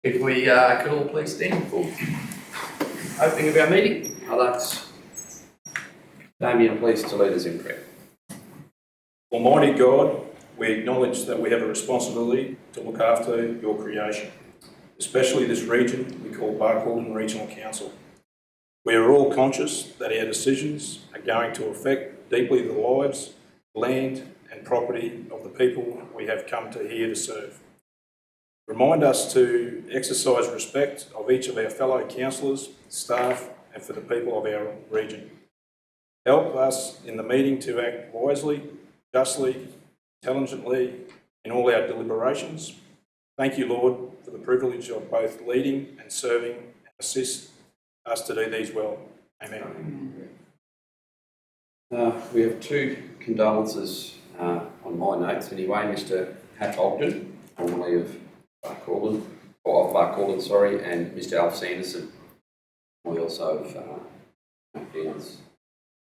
If we could all please stand for opening of our meeting. I'd ask Damien please to lead us in prayer. Almighty God, we acknowledge that we have a responsibility to look after your creation, especially this region we call Barcaldine Regional Council. We are all conscious that our decisions are going to affect deeply the lives, land and property of the people we have come to here to serve. Remind us to exercise respect of each of our fellow councillors, staff and for the people of our region. Help us in the meeting to act wisely, justly, intelligently in all our deliberations. Thank you, Lord, for the privilege of both leading and serving and assist us to do these well. Amen. We have two condolences on my notes anyway. Mr. Pat Ogden, formerly of Barcaldine, and Mr. Alf Sanderson. We also have friends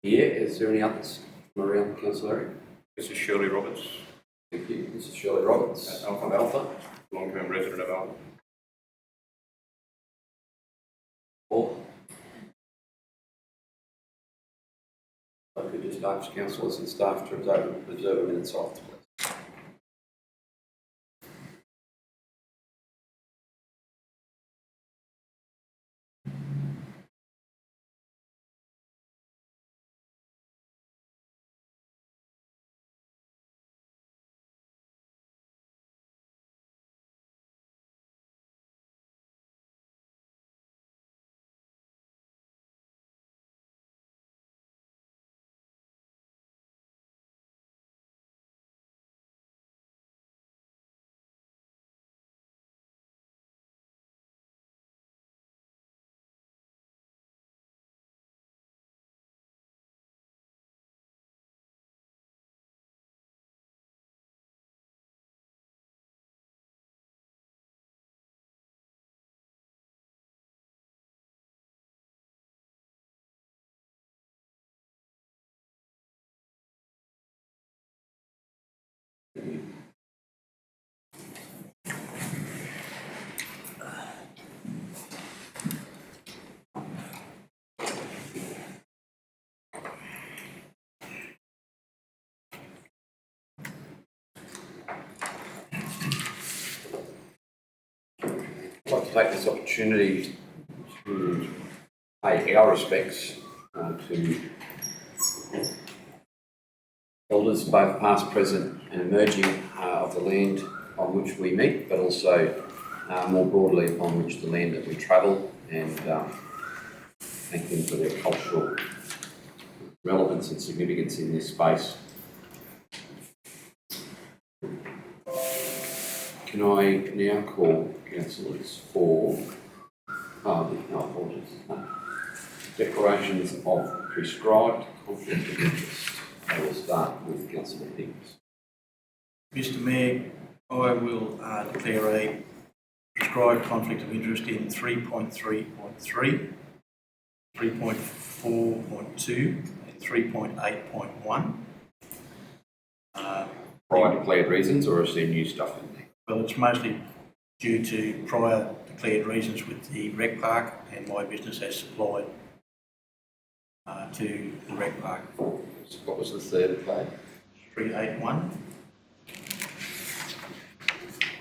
here. Is there any others from around the council area? This is Shirley Roberts. Thank you. This is Shirley Roberts. Alpha, long-term resident of Alpha. Paul? I could just ask councillors and staff to observe a minute's silence, please. I'd like to take this opportunity to pay our respects to elders, both past, present and emerging of the land on which we meet, but also more broadly upon which the land that we travel, and thank them for their cultural relevance and significance in this space. Can I now call councillors for declarations of prescribed conflict of interest? I will start with Councillor Higgins. Mr Mayor, I will declare a prescribed conflict of interest in 3.3.3, 3.4.2 and 3.8.1. Prior declared reasons, or is there new stuff in there? Well, it's mostly due to prior declared reasons with the rec park, and my business has supplied to the rec park. What was the third declared? 381.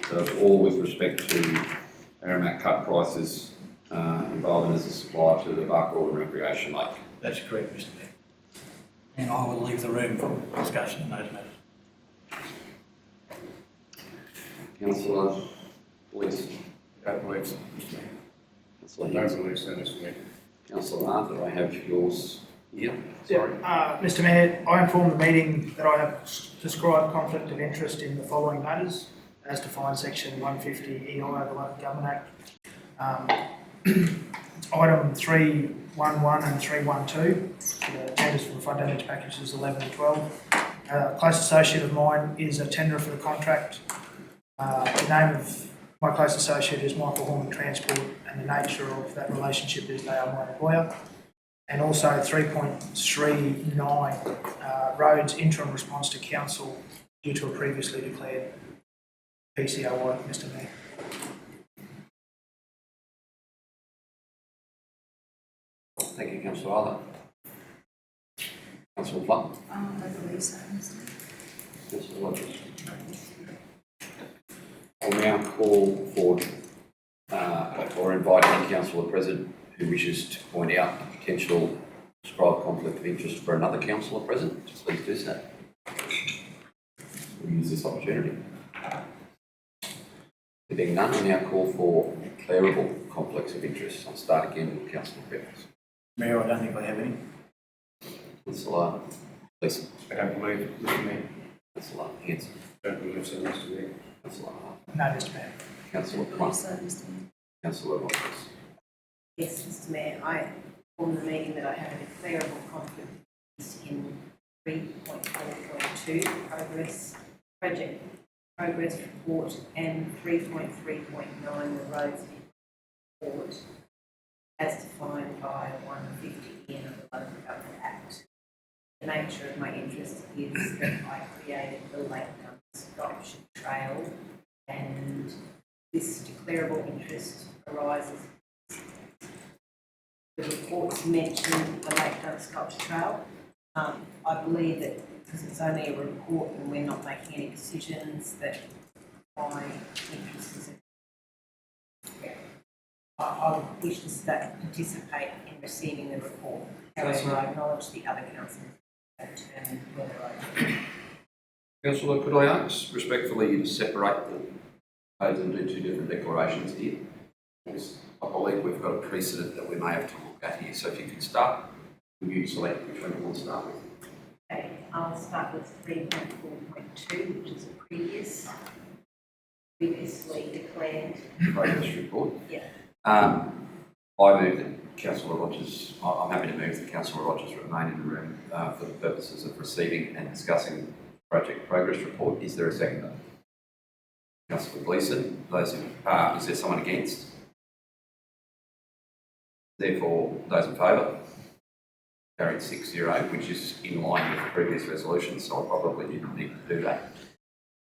So it's all with respect to Merrimack cut prices involving as a supplier to the Barcaldine Recreation Lake. That's correct, Mr Mayor. And I will leave the room for discussion on those matters. Councillor Leeson. Don't believe so, Mr Mayor. Councillor Don't Hicks. believe so, Mr Mayor. Councillor Arthur, I have yours here. Sorry. Mr Mayor, I inform the meeting that I have described conflict of interest in the following matters as defined section 150 EI of the Local Government Act. Item 311 and 312, the tenders for the flood damage packages 11 and 12. A close associate of mine is a tenderer for the contract. The name of my close associate is Michael Horman Transport, and the nature of that relationship is they are my employer. And also 3.39, roads interim response to council due to a previously declared PCOI, Mr Mayor. Thank you, Councillor Arthur. Councillor Plum. I believe so, Mr. Councillor Rogers. I'll now call for or invite any councillor present who wishes to point out a potential prescribed conflict of interest for another councillor present. Please do so. We'll use this opportunity. There being none, I now call for declarable conflicts of interest. I'll start again with Councillor Griffiths. Mayor, I don't think I have any. Councillor Gleeson. I don't believe, Mr. Mayor. Councillor Hanson. I don't believe so, Mr. Mayor. Councillor Hart. No, Mr Mayor. Councillor I believe Plum. so, Mr. Mayor. Councillor Rogers. Yes, Mr Mayor, I inform the meeting that I have a declarable conflict in 3.4.2 progress report and 3.3.9 the roads report as defined by 150 in of the Local Government Act. The nature of my interest is that I created the Lake Gun Sculpture Trail, and this declarable interest arises. The reports mention the Lake Gun Sculpture Trail. I believe that because it's only a report and we're not making any decisions, that my interest is. I wish to participate in receiving the report. However, I acknowledge the other councillors have determined whether I. Councillor, could I ask respectfully you to separate those and do two different declarations here? Because I believe we've got a precedent that we may have to look at here. So if you could start, will you select which one you want to start with? Okay, I'll start with 3.4.2, which is a previously declared. Progress report. Yeah. I move that Councillor Rogers, I'm happy to move that Councillor Rogers remain in the room for the purposes of receiving and discussing project progress report. Is there a seconder? Councillor Gleeson, is there someone against? Therefore, those in favour? Carried 6-0, which is in line with the previous resolution, so I probably didn't need to do that.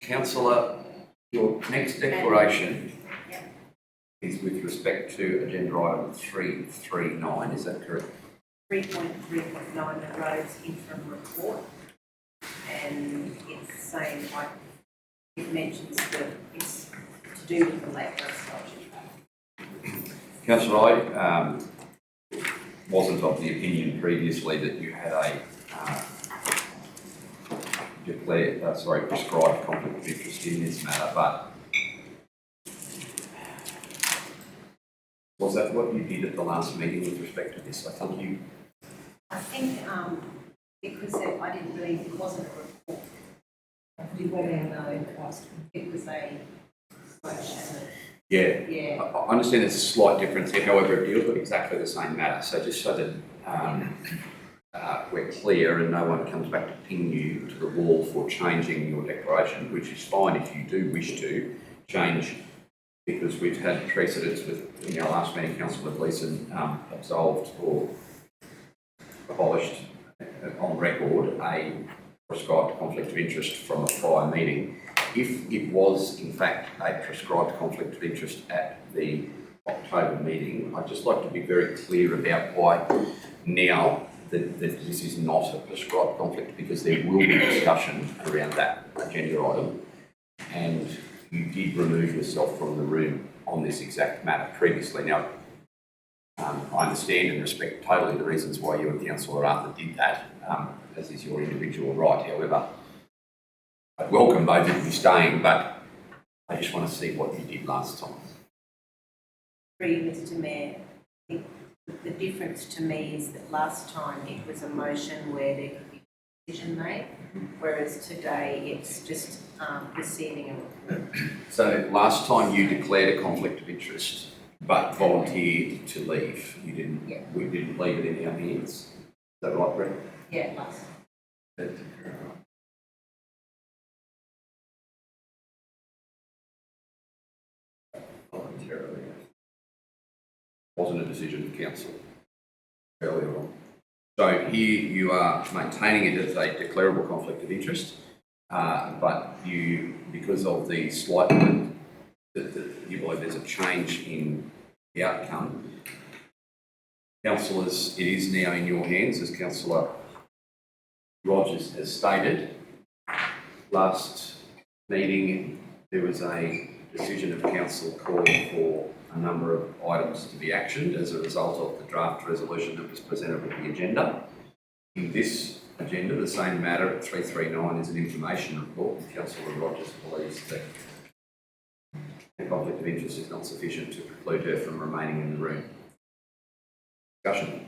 Councillor, your next declaration is with respect to agenda item 339, is that correct? 3.3.9, the roads interim report, and it's saying it mentions that it's to do with the Lake Gun Sculpture Trail. Councillor, I wasn't of the opinion previously that you had a prescribed conflict of interest in this matter, but was that what you did at the last meeting with respect to this? I think because I didn't really, it wasn't a report. We went in it was a motion. yeah. I understand there's a slight difference here, however, it deals with exactly the same matter. So just so that we're clear and no one comes back to pin you to the wall for changing your declaration, which is fine if you do wish to change, because we've had precedents with, in our last meeting, Councillor Gleeson absolved or abolished on record a prescribed conflict of interest from a prior meeting. If it was in fact a prescribed conflict of interest at the October meeting, I'd just like to be very clear about why now that this is not a prescribed conflict, because there will be discussion around that agenda item, and you did remove yourself from the room on this exact matter previously. Now, I understand and respect totally the reasons why you and Councillor Arthur did that, as is your individual right. However, I welcome both of you staying, but I just want to see what you did last time. Mr Mayor, I think the difference to me is that last time it was a motion where there could be a decision made, whereas today it's just receiving a report. So last time you declared a conflict of interest, but volunteered to leave. You didn't. Yeah. We didn't leave it in our hands. Is that right, Brett? Yeah, last time. That's right. Voluntarily. Wasn't a decision of council earlier on. So here you are maintaining it as a declarable conflict of interest, but you, because of the slight that you believe there's a change in the outcome, Councillors, it is now in your hands, as Councillor Rogers has stated. Last meeting, there was a decision of council calling for a number of items to be actioned as a result of the draft resolution that was presented with the agenda. In this agenda, the same matter at 339 is an information report, and Councillor Rogers believes that the conflict of interest is not sufficient to preclude her from remaining in the room. Discussion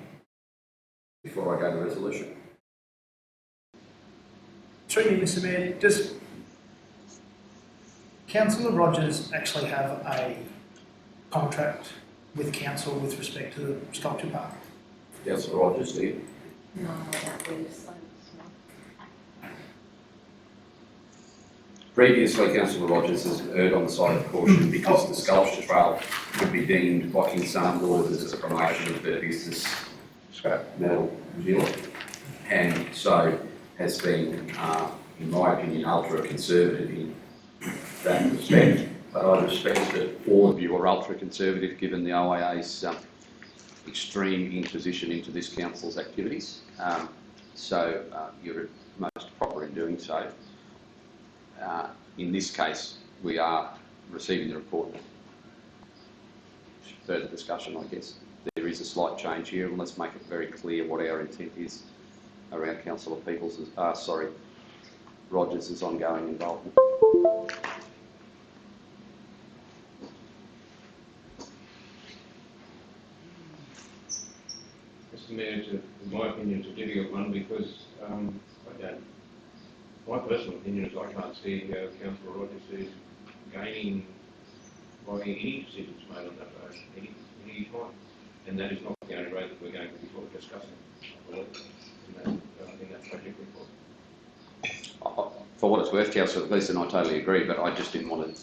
before I go to resolution. Through you, Mr Mayor, does Councillor Rogers actually have a contract with council with respect to the sculpture park? Councillor Rogers, do you? No, I don't believe so. Previously, Councillor Rogers has erred on the side of caution because the sculpture trail could be deemed by King Salmon Orders as a promotion of their business scrap metal dealer, and so has been, in my opinion, ultra conservative in that respect. But I respect that all of you are ultra conservative given the OIA's extreme imposition into this council's activities. So you're most proper in doing so. In this case, we are receiving the report. Further discussion, I guess. There is a slight change here, and let's make it very clear what our intent is around Councillor Rogers' ongoing involvement. Mr Mayor, in my opinion, it's a difficult one because my personal opinion is I can't see how Councillor Rogers is gaining by any decisions made on that road any time. And that is not the only road that we're going to be discussing, I believe, in that project report. For what it's worth, Councillor Gleeson, I totally agree, but I just didn't want to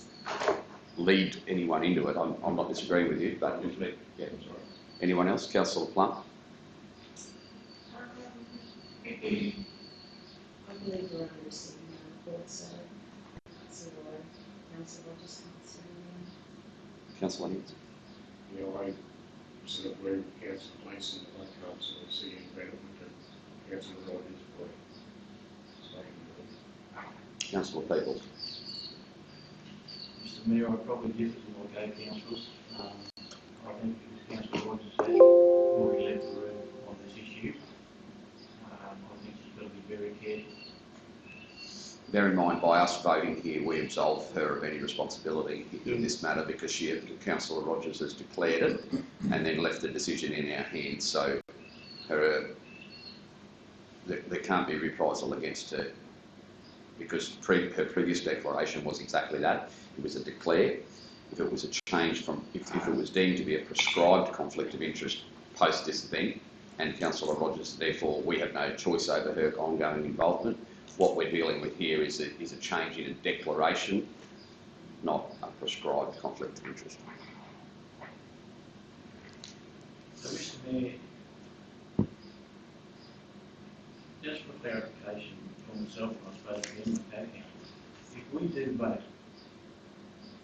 lead anyone into it. I'm not disagreeing with you, but yeah. Anyone else? Councillor Plump? I believe we're under receiving the report, so I can't see why Councillor Rogers can't see them. Councillor Hicks? Yeah, I sort of agree with Councillor Gleeson that I can't sort of see any benefit to Councillor Rogers for staying with it. Councillor Peebles? Mr Mayor, I probably differ to my co-councillors. I think Councillor Rogers has already left the room on this issue. I think she's got to be very careful. Bear in mind, by us voting here, we absolve her of any responsibility in this matter because Councillor Rogers has declared it and then left the decision in our hands. So there can't be reprisal against her because her previous declaration was exactly that. It was a declare. If it was a change from, if it was deemed to be a prescribed conflict of interest post this event, and Councillor Rogers, therefore, we have no choice over her ongoing involvement. What we're dealing with here is a change in a declaration, not a prescribed conflict of interest. So, Mr Mayor, just for clarification for myself and I suppose for my co-councillors, if we do vote,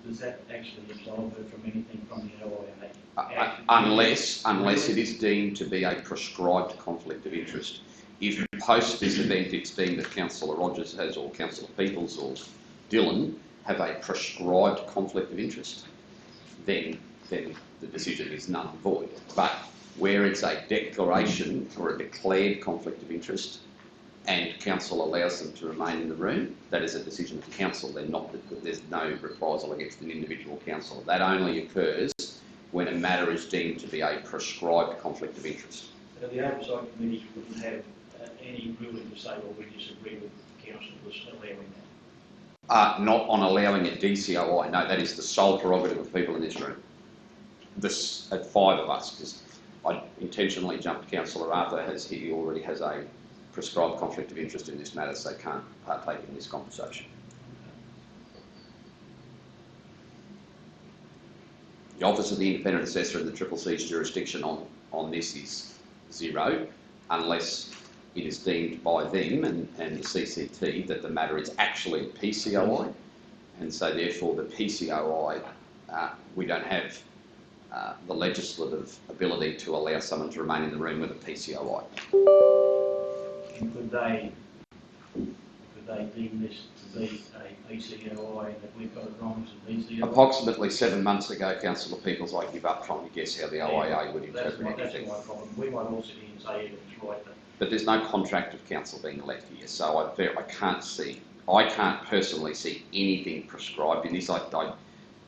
does that actually absolve her from anything from the OIA? Unless it is deemed to be a prescribed conflict of interest. If post this event it's deemed that Councillor Rogers has, or Councillor Peebles or Dillon have a prescribed conflict of interest, then the decision is null and void. But where it's a declaration or a declared conflict of interest and council allows them to remain in the room, that is a decision of the council. There's no reprisal against an individual councillor. That only occurs when a matter is deemed to be a prescribed conflict of interest. So the oversight committee wouldn't have any ruling to say, well, we disagree with the council was allowing that? Not on allowing a DCOI. No, that is the sole prerogative of people in this room. At 5 of us, because I intentionally jumped Councillor Arthur as he already has a prescribed conflict of interest in this matter, so can't partake in this conversation. The Office of the Independent Assessor and the Triple C's jurisdiction on this is 0, unless it is deemed by them and the CCT that the matter is actually a PCOI, and so therefore the PCOI, we don't have the legislative ability to allow someone to remain in the room with a PCOI. And could they deem this to be a PCOI and that we've got it wrong as a PCOI? Approximately 7 months ago, Councillor Peoples, I give up trying to guess how the OIA would That's interpret my anything. problem. We might all sit here and say it's right, But there's no contract of council being left here, so I can't personally see anything prescribed in this. I go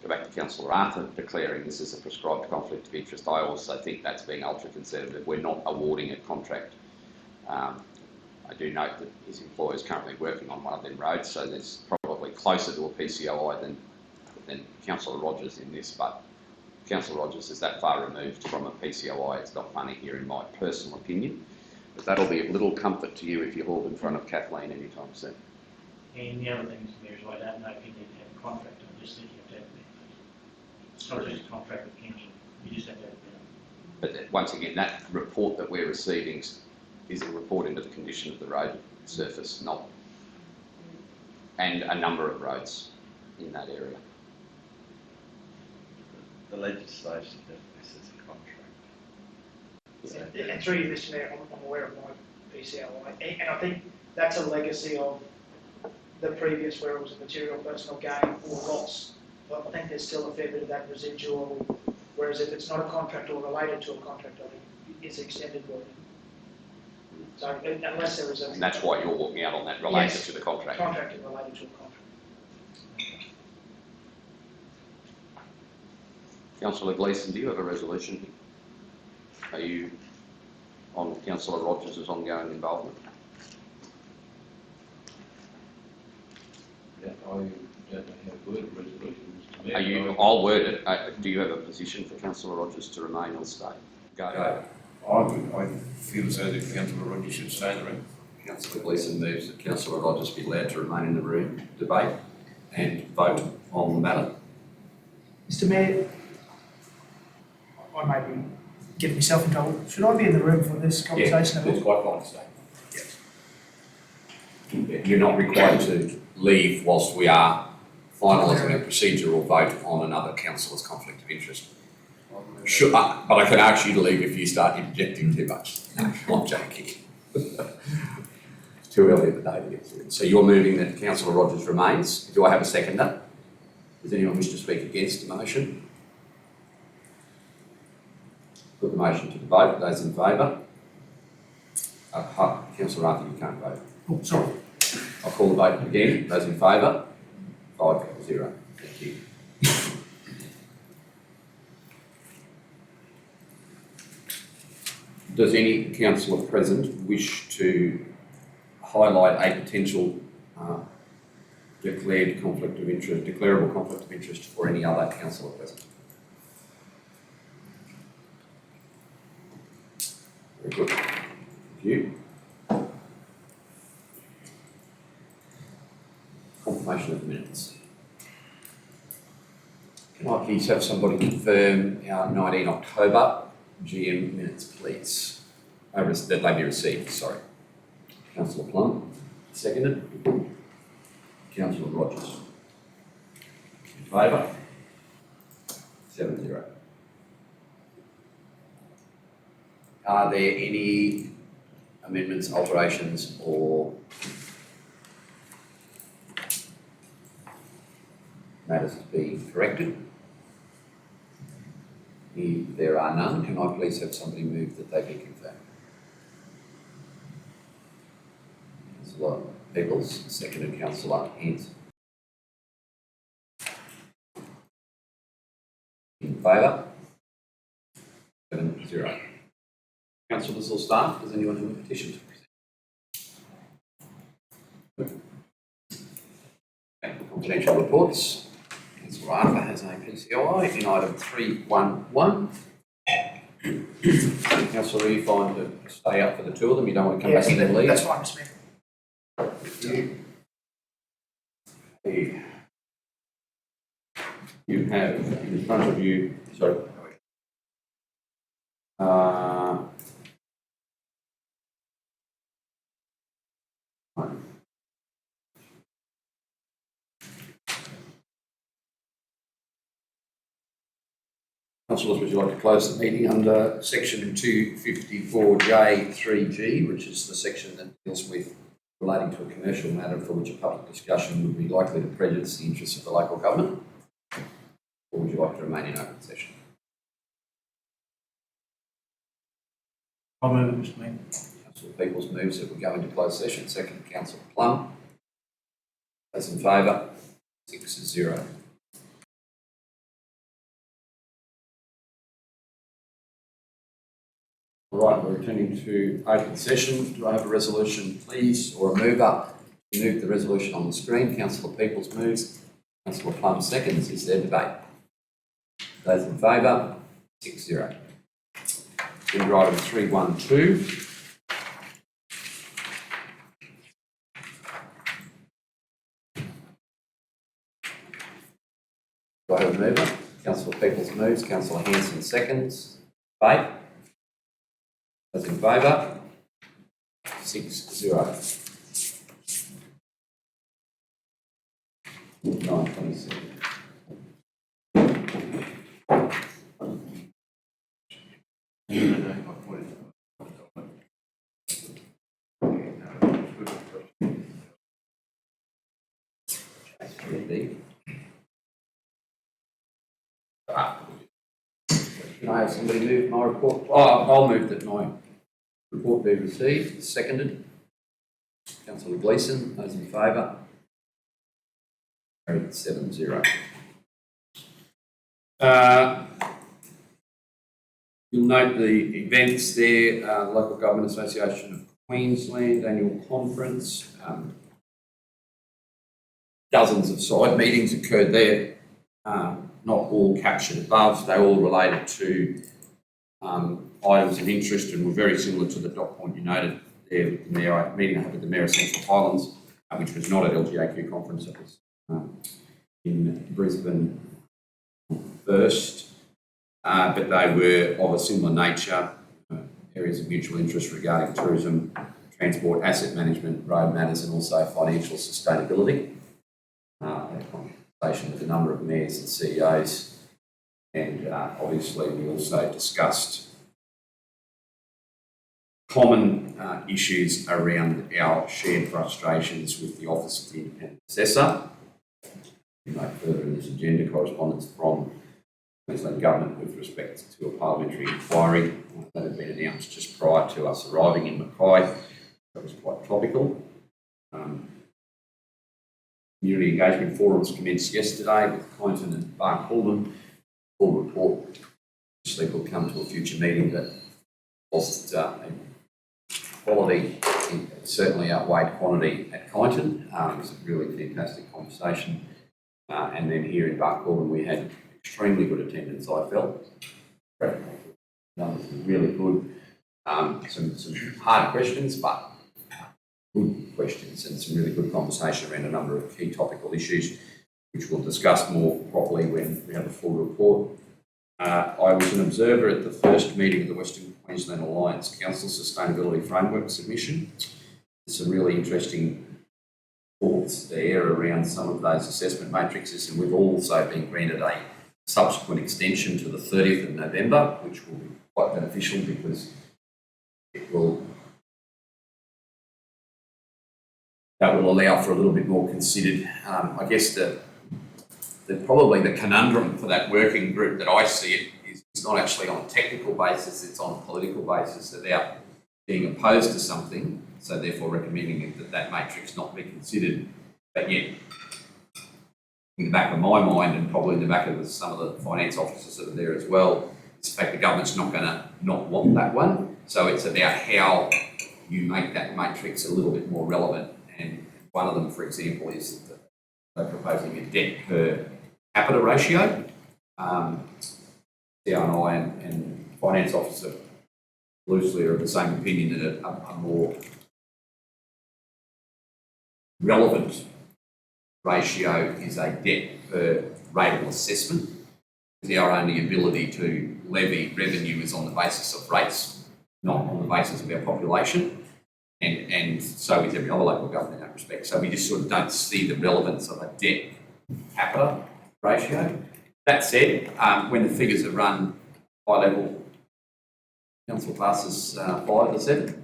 back to Councillor Arthur declaring this as a prescribed conflict of interest. I also think that's being ultra-conservative. We're not awarding a contract. I do note that his employer is currently working on one of them roads, so there's probably closer to a PCOI than Councillor Rogers in this, but Councillor Rogers is that far removed from a PCOI, it's not funny here in my personal opinion. But that'll be of little comfort to you if you're hauled in front of Kathleen anytime soon. And the other thing, Mr Mayor, is I don't know if you need to have a contract, I'm just thinking of that. It's not just a contract with council, you just have to have it. But once again, that report that we're receiving is a report into the condition of the road surface, and a number of roads in that area. The legislation defines a contract. And through you, Mr Mayor, I'm aware of my PCLI, and I think that's a legacy of the previous where it was a material personal gain or loss. But I think there's still a fair bit of that residual, whereas if it's not a contract or related to a contract, I think it's extended wording. So unless there is a... And that's why you're walking out on that related Yes, to the contract. Contract and related to a contract. Councillor Gleeson, do you have a resolution? Are you on Councillor Rogers' ongoing involvement? Yeah, I don't know how to word a resolution, Mr Mayor. Are you? I'll word it. Do you have a position for Councillor Rogers to remain or stay? Go. I feel as though that Councillor Rogers should stay in the room. Councillor Gleeson moves that Councillor Rogers be allowed to remain in the room, debate and vote on the matter. Mr Mayor, I may be getting myself in trouble. Should I be in the room for this conversation at all? It's quite fine to stay. You're not required to leave whilst we are finalising a procedural vote on another councillor's conflict of interest. Sure, but I can ask you to leave if you start interjecting too much. No, I'm joking. It's too early in the day to get to it. So you're moving that Councillor Rogers remains. Do I have a seconder? Does anyone wish to speak against the motion? Put the motion to the vote. Those in favour? Councillor Arthur, you can't vote. Oh, sorry. I'll call the vote again. Those in favour? 5-0. Thank you. Does any councillor present wish to highlight a potential declarable conflict of interest for any other councillor present? Very good. Thank you. Confirmation of the minutes. Can I please have somebody confirm our 19 October GM minutes, please? That they be received, sorry. Councillor Plum, seconded. Councillor Rogers. In favour? 7-0. Are there any amendments, alterations, or matters to be corrected? If there are none, can I please have somebody move that they be confirmed? Councillor Peoples, seconded Councillor Hens. In favour? 7-0. Councillors or staff, does anyone have a petition to present? Okay, confidential reports. Councillor Arthur has a PCOI in item 311. Councillor, are you fine to stay up for the two of them? You don't want to come back in and leave? That's fine, Mr Mayor. You have in front of you, sorry. Councillors, would you like to close the meeting under section 254J3G, which is the section that deals with relating to a commercial matter for which a public discussion would be likely to prejudice the interests of the local government? Or would you like to remain in open session? I'll move it, Mr. Mayor. Councillor Peoples moves that we go into closed session. Second, Councillor Plum. Those in favour? 6-0. All right, we're returning to open session. Do I have a resolution, please, or a mover to move the resolution on the screen? Councillor Peoples moves. Councillor Plum seconds. Is there debate? Those in favour? 6-0. Agenda item 312. Do I have a mover? Councillor Peoples moves. Councillor Hanson seconds. Debate? Those in favour? 6-0. 9:27. Can I have somebody move my report? Oh, I'll move that my report be received. Seconded. Councillor Gleeson, those in favour? Carried 7-0. You'll note the events there, Local Government Association of Queensland Annual Conference. Dozens of side meetings occurred there, not all captured above. They all related to items of interest and were very similar to the dot point you noted there in the meeting I had with the Mayor of Central Highlands, which was not at LGAQ conference. It was in Brisbane first, but they were of a similar nature, areas of mutual interest regarding tourism, transport, asset management, road matters, and also financial sustainability. A conversation with a number of mayors and CEOs, and obviously we also discussed common issues around our shared frustrations with the Office of the Independent Assessor. We note further in this agenda correspondence from Queensland Government with respect to a parliamentary inquiry that had been announced just prior to us arriving in Mackay. That was quite topical. Community engagement forums commenced yesterday with Kyneton and Barcaldine. Full report obviously will come to a future meeting, but whilst quality certainly outweighed quantity at Kyneton. It was a really fantastic conversation. And then here in Barcaldine we had extremely good attendance, I felt. Numbers were really good. Some hard questions, but good questions, and some really good conversation around a number of key topical issues, which we'll discuss more properly when we have a full report. I was an observer at the first meeting of the Western Queensland Alliance Council Sustainability Framework submission. There's some really interesting thoughts there around some of those assessment matrices, and we've also been granted a subsequent extension to the 30th of November, which will be quite beneficial because that will allow for a little bit more considered. I guess probably the conundrum for that working group that I see it is it's not actually on a technical basis, it's on a political basis about being opposed to something, so therefore recommending that matrix not be considered. But yet, in the back of my mind, and probably in the back of some of the finance officers that are there as well, it's the fact the government's not going to not want that one. So it's about how you make that matrix a little bit more relevant. And one of them, for example, is that they're proposing a debt per capita ratio. CRNI and finance officer loosely are of the same opinion that a more relevant ratio is a debt per rateable assessment. Our only ability to levy revenue is on the basis of rates, not on the basis of our population. And so is every other local government in that respect. So we just sort of don't see the relevance of a debt capita ratio. That said, when the figures are run high level, council passes 5-7,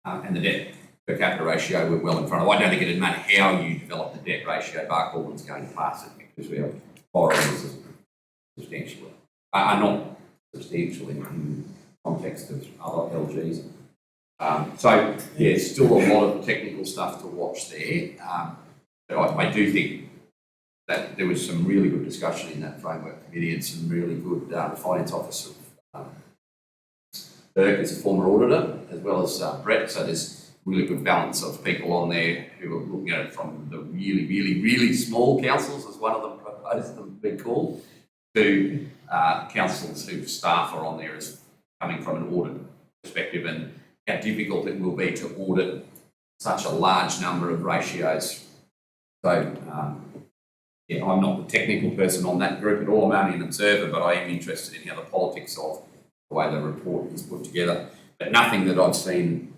and the debt per capita ratio we're well in front of. I don't think it'd matter how you develop the debt ratio, Barcaldin's going to pass it because we have borrowings substantially, are not substantial in context of other LGs. So yeah, still a lot of technical stuff to watch there. But I do think that there was some really good discussion in that framework committee and some really good finance officer, Burke as a former auditor, as well as Brett. So there's really good balance of people on there who are looking at it from the really, really, really small councils, as one of them proposed them to be called, to councils whose staff are on there as coming from an audit perspective, and how difficult it will be to audit such a large number of ratios. So, yeah, I'm not the technical person on that group at all. I'm only an observer, but I am interested in how the politics of the way the report is put together. But nothing that I've seen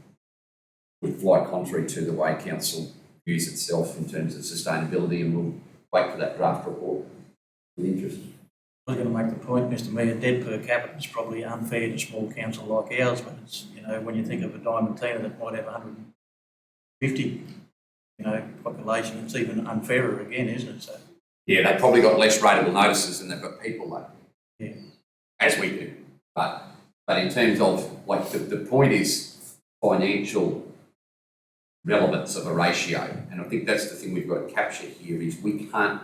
would fly contrary to the way council views itself in terms of sustainability, and we'll wait for that draft report with interest. I was going to make the point, Mr Mayor, debt per capita is probably unfair to a small council like ours, but it's, you know, when you think of a Diamantina that might have 150, population, it's even unfairer again, isn't it? So Yeah, they've probably got less rateable notices than they've got people though. Yeah. As we do. But in terms of, like, the point is financial relevance of a ratio. And I think that's the thing we've got to capture here is we can't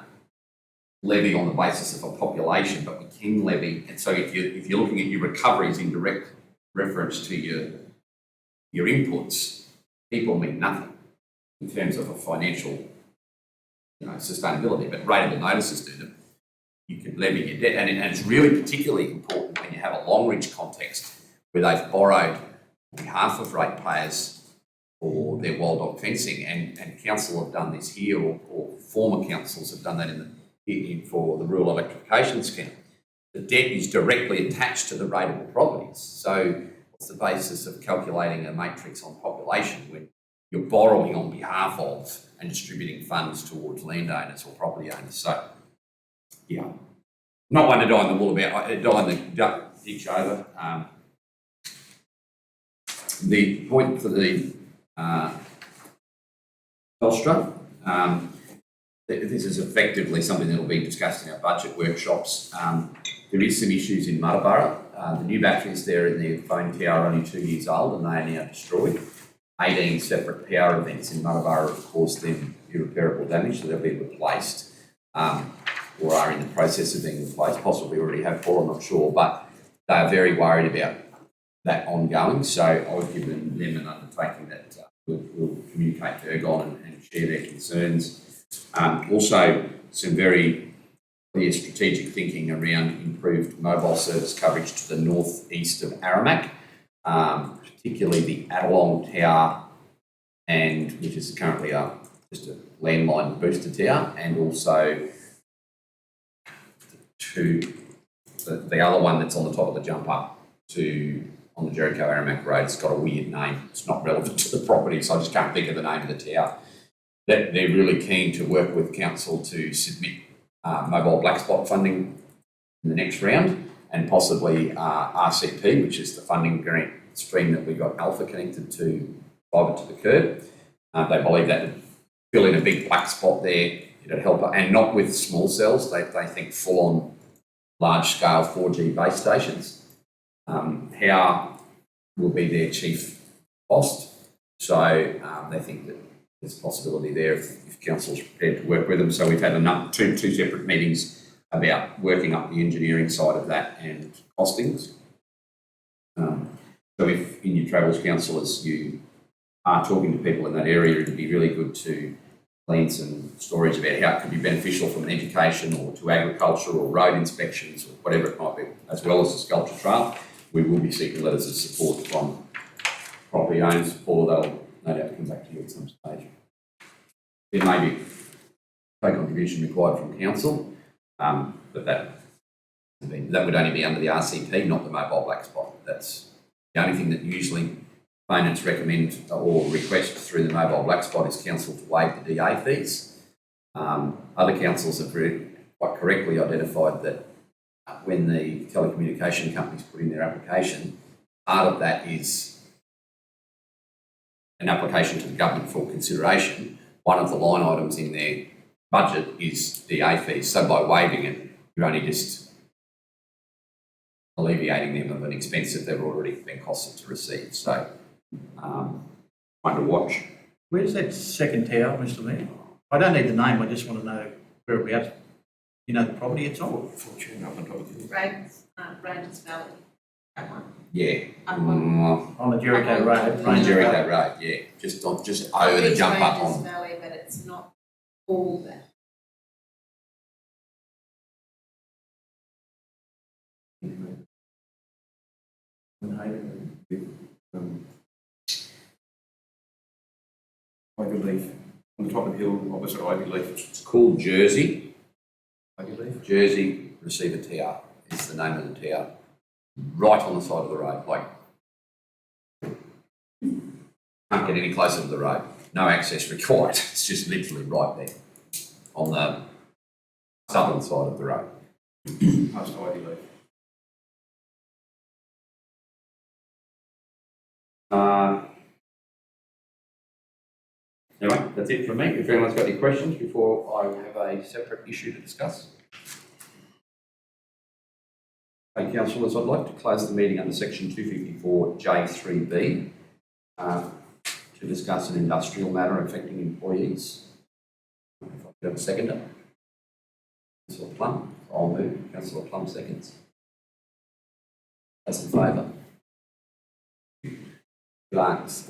levy on the basis of a population, but we can levy. And so if you're looking at your recoveries in direct reference to your inputs, people mean nothing in terms of a financial sustainability, but rateable notices do them. You can levy your debt, and it's really particularly important when you have a Longridge context where they've borrowed on behalf of ratepayers for their wild dog fencing, and council have done this here, or former councils have done that for the rural electrification scheme. The debt is directly attached to the rateable properties. So what's the basis of calculating a matrix on population when you're borrowing on behalf of and distributing funds towards landowners or property owners? So, yeah, not one to die in the wool about, die in the ditch over. The point for the Telstra, this is effectively something that will be discussed in our budget workshops. There is some issues in Muttaburra. The new batteries there in the phone tower are only 2 years old and they are now destroyed. 18 separate power events in Muttaburra have caused them irreparable damage, so they'll be replaced or are in the process of being replaced, possibly already have 4, I'm not sure, but they are very worried about that ongoing. So I've given them an undertaking that we'll communicate to Ergon and share their concerns. Also, some very clear strategic thinking around improved mobile service coverage to the northeast of Aramac, particularly the Adelong Tower, and which is currently just a landline booster tower, and also the other one that's on the top of the jump up on the Jericho Aramac Road. It's got a weird name. It's not relevant to the property, so I just can't think of the name of the tower. They're really keen to work with council to submit mobile black spot funding in the next round, and possibly RCP, which is the funding grant stream that we got Alpha connected to, fibre to the curb. They believe that would fill in a big black spot there. It'd help, and not with small cells. They think full on large scale 4G base stations. How will be their chief cost? So they think that there's a possibility there if council's prepared to work with them. So we've had two separate meetings about working up the engineering side of that and costings. So if in your travels, councillors, you are talking to people in that area, it'd be really good to glean some stories about how it could be beneficial from an education or to agriculture or road inspections or whatever it might be, as well as the sculpture trail. We will be seeking letters of support from property owners. Paul, they'll no doubt come back to you at some stage. There may be a contribution required from council, but that would only be under the RCP, not the mobile black spot. That's the only thing that usually proponents recommend or request through the mobile black spot is council to waive the DA fees. Other councils have quite correctly identified that when the telecommunication companies put in their application, part of that is an application to the government for consideration. One of the line items in their budget is DA fees. So by waiving it, you're only just alleviating them of an expense that they've already been costed to receive. So, one to watch. Where's that second tower, Mr Mayor? I don't need the name, I just want to know whereabouts, you know, the property it's on. Fortune up on top of it. Ranges Valley, that one. Yeah. Up on- On the Jericho Road. On Jericho Road, yeah. Just over the It's jump up Ranges on. Valley, but it's not all that. Ivy Leaf, on the top of the hill opposite Ivy Leaf. It's called Jersey. Ivy Leaf? Jersey Receiver TR is the name of the TR. Right on the side of the road, like, can't get any closer to the road. No access required. It's just literally right there on the southern side of the road. Past Ivy Leaf. Anyway, that's it from me. If anyone's got any questions before I have a separate issue to discuss. Okay, councillors, I'd like to close the meeting under section 254J3B to discuss an industrial matter affecting employees. If I could have a seconder. Councillor Plum, I'll move. Councillor Plum seconds. Those in favour? Relax.